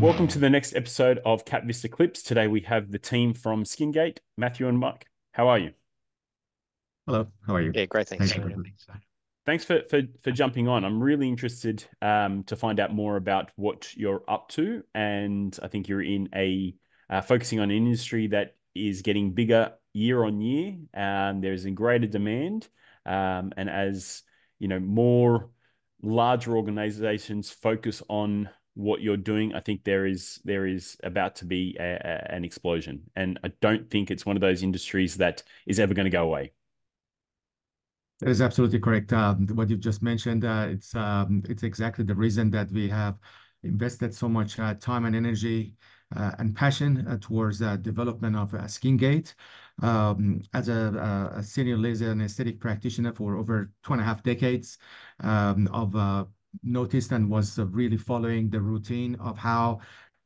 Welcome to the next episode of KapVista Klips. Today we have the team from SkinGate, Mathew and Mike. How are you? Hello, how are you? Yeah, great. Thanks, Daniel. Thanks for jumping on. I'm really interested to find out more about what you're up to, and I think you're in a focusing on an industry that is getting bigger year on year. There's a greater demand, and as you know, more larger organizations focus on what you're doing, I think there is about to be an explosion, and I don't think it's one of those industries that is ever going to go away. That is absolutely correct. What you've just mentioned, it's exactly the reason that we have invested so much time and energy and passion towards development of SkinGate. As a senior laser and aesthetic practitioner for over 2.5 decades, of noticed and was really following the routine of how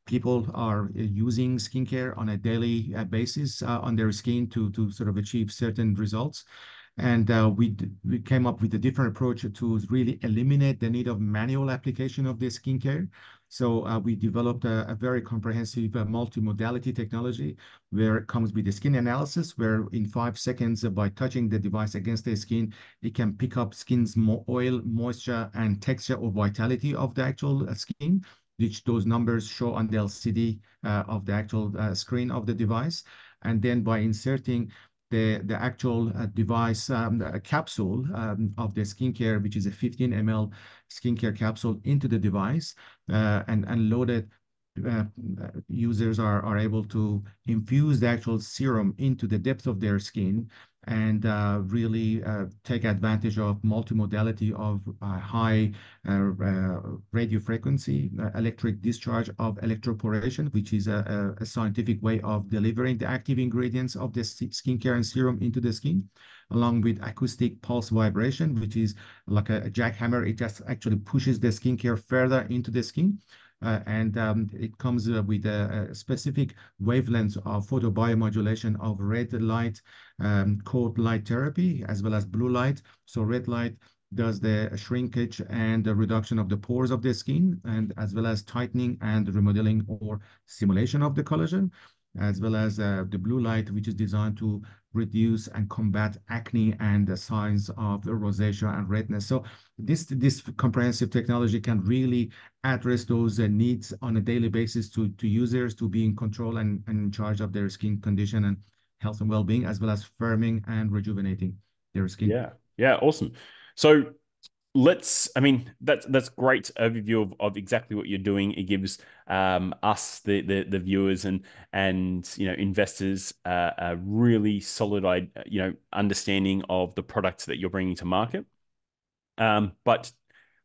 people are using skincare on a daily basis on their skin to sort of achieve certain results. And we came up with a different approach to really eliminate the need of manual application of the skincare. So we developed a very comprehensive multimodality technology where it comes with the skin analysis, where in 5 seconds by touching the device against the skin, it can pick up skin's oil, moisture, and texture or vitality of the actual skin, which those numbers show on the LCD of the actual screen of the device. And then by inserting the actual device capsule of the skincare, which is a 15 ml skincare capsule, into the device and loaded. Users are able to infuse the actual serum into the depth of their skin and really take advantage of multimodality of high radiofrequency electric discharge of electroporation, which is a scientific way of delivering the active ingredients of the skincare and serum into the skin, along with acoustic pulse vibration, which is like a jackhammer. It just actually pushes the skincare further into the skin. It comes with a specific wavelength of photobiomodulation of red light, cold light therapy, as well as blue light. So red light does the shrinkage and the reduction of the pores of the skin, and as well as tightening and remodeling or stimulation of the collagen, as well as the blue light, which is designed to reduce and combat acne and the signs of rosacea and redness. So this comprehensive technology can really address those needs on a daily basis to users to be in control and in charge of their skin condition and health and well-being, as well as firming and rejuvenating their skin. Yeah, awesome. So I mean, that's great overview of exactly what you're doing. It gives us the viewers and investors a really solid understanding of the products that you're bringing to market. But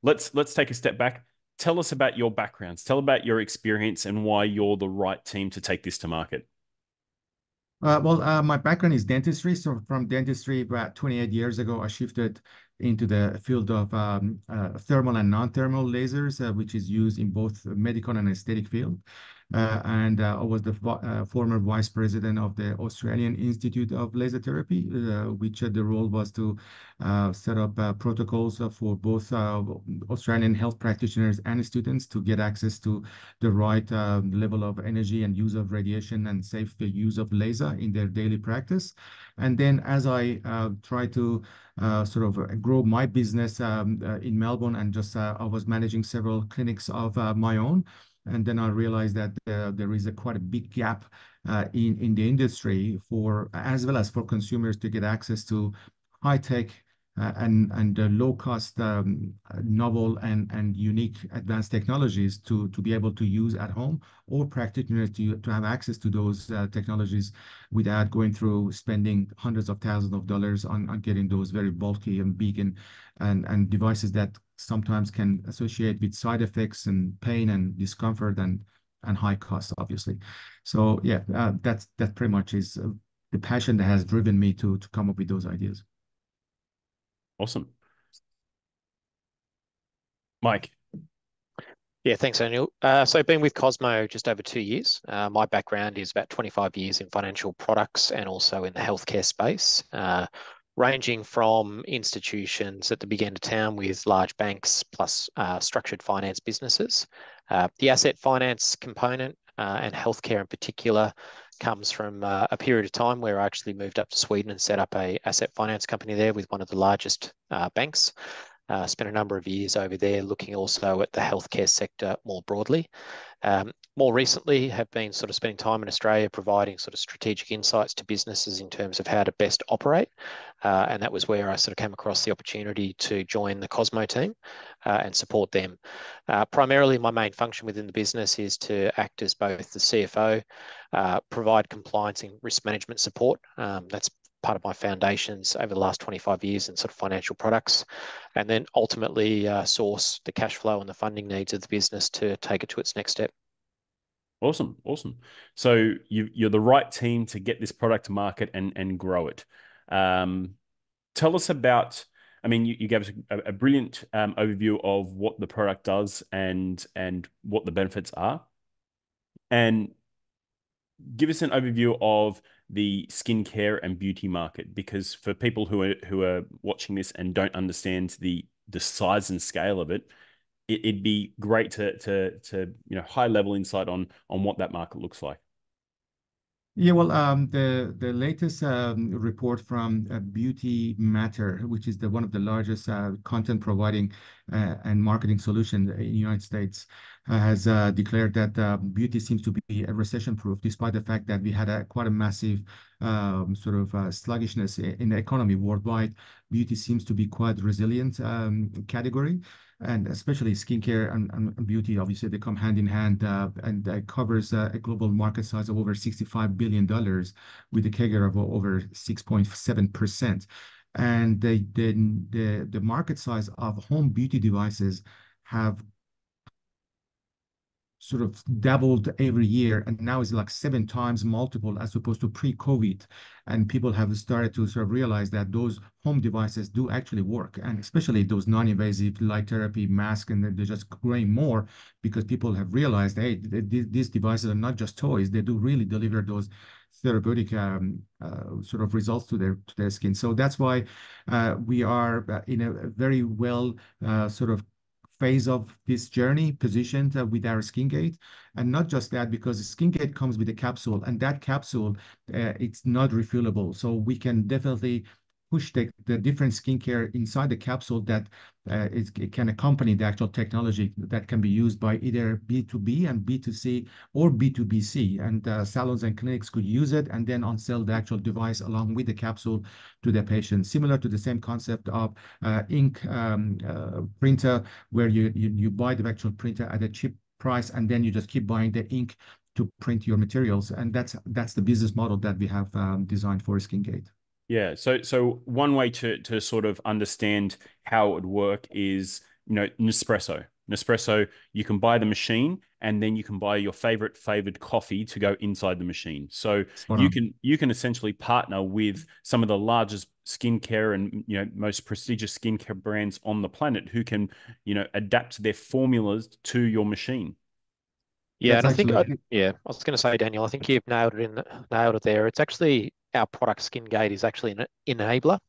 let's take a step back. Tell us about your backgrounds. Tell about your experience and why you're the right team to take this to market. My background is dentistry. So from dentistry, about 28 years ago, I shifted into the field of thermal and non-thermal lasers, which is used in both medical and aesthetic field. I was the former vice president of the Australian Institute of Laser Therapy, which the role was to set up protocols for both Australian health practitioners and students to get access to the right level of energy and use of radiation and safe use of laser in their daily practice. And then as I try to sort of grow my business in Melbourne, and just I was managing several clinics of my own. And then I realized that there is quite a big gap in the industry for, as well as for consumers, to get access to high tech and low cost novel and unique advanced technologies to be able to use at home, or practitioners to have access to those technologies without going through spending hundreds of thousands of dollars on getting those very bulky and big and devices that sometimes can associate with side effects and pain and discomfort and high costs, obviously. So yeah, that pretty much is the passion that has driven me to come up with those ideas. Awesome. Mike. Yeah, thanks, Daniel. So I've been with Cosmo just over 2 years. My background is about 25 years in financial products and also in the healthcare space. ranging from institutions at the big end of town with large banks plus structured finance businesses. The asset finance component and healthcare in particular comes from a period of time where I actually moved up to Sweden and set up a asset finance company there with one of the largest banks. Spent a number of years over there looking also at the healthcare sector more broadly. More recently have been sort of spending time in Australia providing sort of strategic insights to businesses in terms of how to best operate. And that was where I sort of came across the opportunity to join the Cosmo team and support them. Primarily, my main function within the business is to act as both the CFO, provide compliance and risk management support. That's part of my foundations over the last 25 years in sort of financial products, and then ultimately source the cash flow and the funding needs of the business to take it to its next step. Awesome, awesome. So you're the right team to get this product to market and grow it. Tell us about, I mean, you gave us a brilliant overview of what the product does and what the benefits are. And give us an overview of the skincare and beauty market, because for people who are watching this and don't understand the size and scale of it, it'd be great to high level insight on what that market looks like. Yeah, well, the latest report from Beauty Matter, which is one of the largest content providing and marketing solutions in the United States, has declared that beauty seems to be recession-proof, despite the fact that we had quite a massive sort of sluggishness in the economy worldwide. Beauty seems to be quite resilient category. And especially skincare and beauty, obviously, they come hand in hand, and covers a global market size of over $65 billion with a CAGR of over 6.7%. And the market size of home beauty devices have sort of doubled every year, and now is like 7 times multiple as opposed to pre-COVID. And people have started to sort of realize that those home devices do actually work, and especially those non-invasive light therapy masks, and they're just growing more because people have realized, hey, these devices are not just toys; they do really deliver those therapeutic sort of results to their skin. So that's why we are in a very well sort of phase of this journey positioned with our SkinGate. And not just that, because SkinGate comes with a capsule, and that capsule, it's not refillable. So we can definitely push the different skincare inside the capsule that it can accompany the actual technology that can be used by either B2B and B2C or B2BC. And salons and clinics could use it and then on-sell the actual device along with the capsule to their patients, similar to the same concept of ink printer, where you buy the actual printer at a cheap price, and then you just keep buying the ink to print your materials. And that's the business model that we have designed for SkinGate. Yeah. So one way to sort of understand how it would work is, Nespresso. Nespresso, you can buy the machine, and then you can buy your flavored coffee to go inside the machine. So Spot on. you can essentially partner with some of the largest skincare and most prestigious skincare brands on the planet who can adapt their formulas to your machine. Yeah, That's and I think, actually I was going to say, Daniel, I think you've nailed it there. It's actually our product, SkinGate, is actually an enabler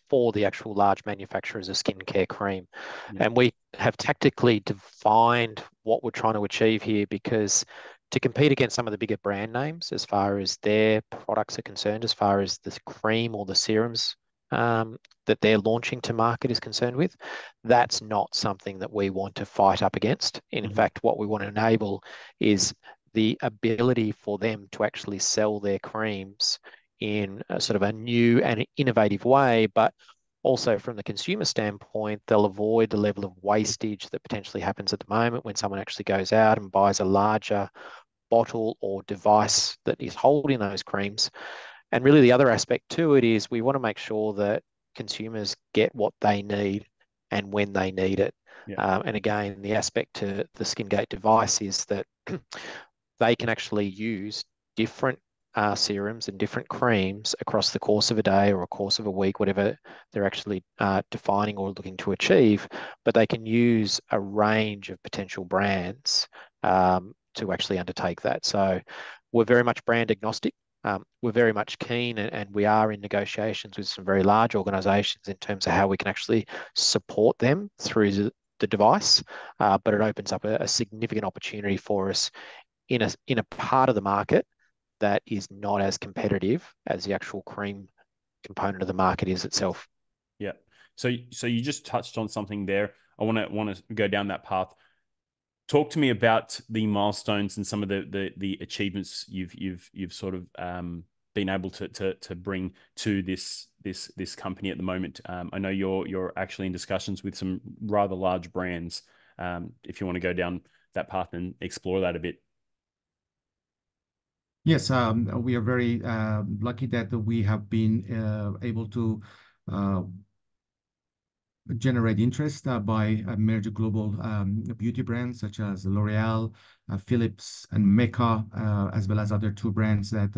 for the actual large manufacturers of skincare cream. Yeah. And we have tactically defined what we're trying to achieve here, because to compete against some of the bigger brand names as far as their products are concerned, as far as the cream or the serums that they're launching to market is concerned with, that's not something that we want to fight up against. In fact, what we want to enable is the ability for them to actually sell their creams in a sort of a new and innovative way, but also from the consumer standpoint, they'll avoid the level of wastage that potentially happens at the moment when someone actually goes out and buys a larger bottle or device that is holding those creams. And really the other aspect to it is we want to make sure that consumers get what they need and when they need it. Yeah. And again, the aspect to the SkinGate device is that they can actually use different serums and different creams across the course of a day or a course of a week, whatever they're actually defining or looking to achieve, but they can use a range of potential brands to actually undertake that. So we're very much brand agnostic. we're very much keen, and we are in negotiations with some very large organisations in terms of how we can actually support them through the device. But it opens up a significant opportunity for us in a part of the market that is not as competitive as the actual cream component of the market is itself. Yeah. So you just touched on something there. I want to go down that path. Talk to me about the milestones and some of the achievements you've sort of been able to bring to this company at the moment. I know you're actually in discussions with some rather large brands. If you want to go down that path and explore that a bit. Yes, we are very lucky that we have been able to uh, generate interest by major global beauty brands such as L'Oreal, Philips, and Mecca, as well as other two brands that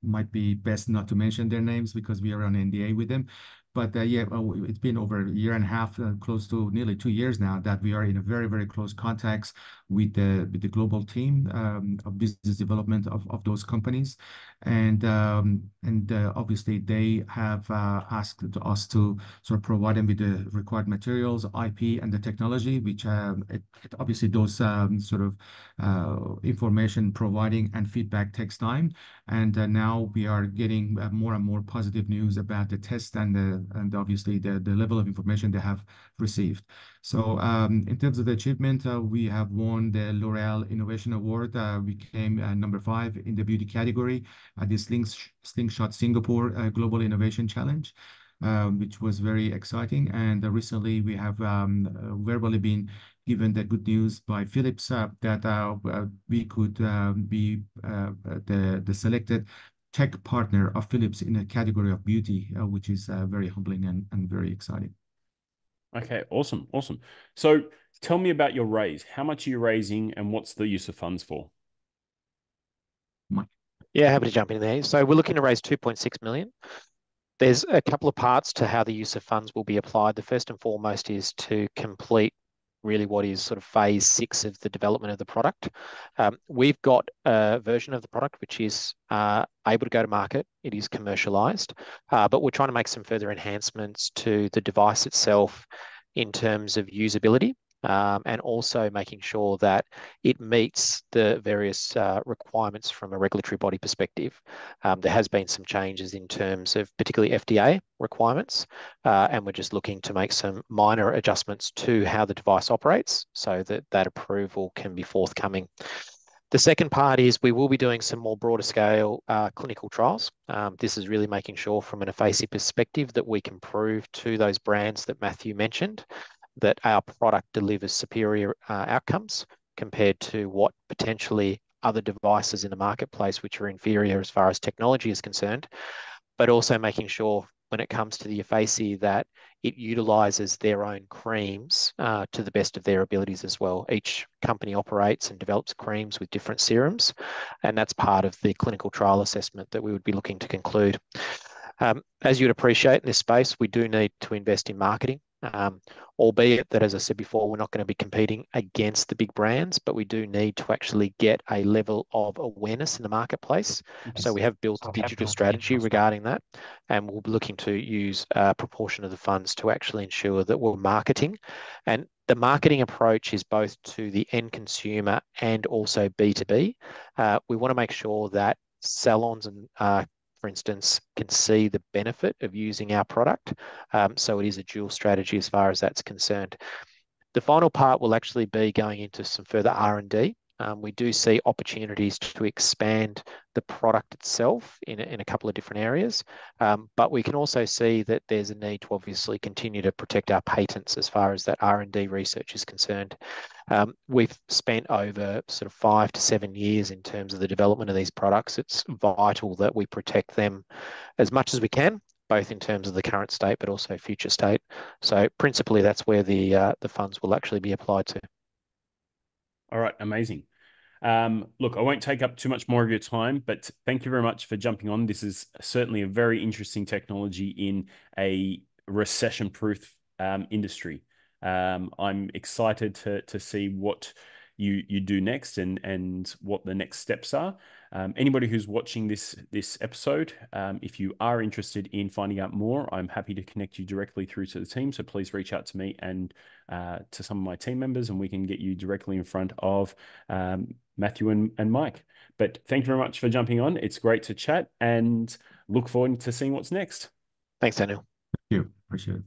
might be best not to mention their names because we are on NDA with them. But yeah, it's been over a year and a half, close to nearly 2 years now, that we are in a very, very close contacts with the global team of business development of those companies, and obviously they have asked us to sort of provide them with the required materials, IP, and the technology, which it obviously those sort of information providing and feedback takes time. And now we are getting more and more positive news about the test and obviously the level of information they have received. So in terms of the achievement, we have won the L'Oreal Innovation Award. We came number 5 in the beauty category at the Slingshot Singapore Global Innovation Challenge, which was very exciting. And recently we have verbally been given the good news by Philips that we could be the selected tech partner of Philips in a category of beauty, which is very humbling and very exciting. Okay, awesome. So tell me about your raise. How much are you raising and what's the use of funds for? Mike. Yeah, happy to jump in there. So we're looking to raise 2.6 million. There's a couple of parts to how the use of funds will be applied. The first and foremost is to complete really what is sort of phase 6 of the development of the product. We've got a version of the product which is able to go to market. It is commercialized, but we're trying to make some further enhancements to the device itself in terms of usability. And also making sure that it meets the various requirements from a regulatory body perspective. There has been some changes in terms of particularly FDA requirements, and we're just looking to make some minor adjustments to how the device operates so that that approval can be forthcoming. The second part is we will be doing some more broader scale clinical trials. This is really making sure from an effacey perspective that we can prove to those brands that Mathew mentioned that our product delivers superior outcomes compared to what potentially other devices in the marketplace, which are inferior as far as technology is concerned, but also making sure when it comes to the effacey that it utilizes their own creams to the best of their abilities as well. Each company operates and develops creams with different serums, and that's part of the clinical trial assessment that we would be looking to conclude. As you'd appreciate in this space, we do need to invest in marketing. Albeit that, as I said before, we're not going to be competing against the big brands, but we do need to actually get a level of awareness in the marketplace. Yes. So we have built a digital strategy regarding that, and we'll be looking to use a proportion of the funds to actually ensure that we're marketing. And the marketing approach is both to the end consumer and also B2B. We want to make sure that salons and for instance, can see the benefit of using our product. So it is a dual strategy as far as that's concerned. The final part will actually be going into some further R&D. We do see opportunities to expand the product itself in a couple of different areas, but we can also see that there's a need to obviously continue to protect our patents as far as that R&D research is concerned. We've spent over sort of 5 to 7 years in terms of the development of these products. It's vital that we protect them as much as we can, both in terms of the current state but also future state. So principally, that's where the funds will actually be applied to. All right, amazing. Look, I won't take up too much more of your time, but thank you very much for jumping on. This is certainly a very interesting technology in a recession-proof industry. I'm excited to see what you do next and what the next steps are. Anybody who's watching this episode, if you are interested in finding out more, I'm happy to connect you directly through to the team. So please reach out to me and to some of my team members, and we can get you directly in front of Mathew and Mike. But thank you very much for jumping on. It's great to chat, and look forward to seeing what's next. Thanks, Daniel. Thank you. Appreciate it.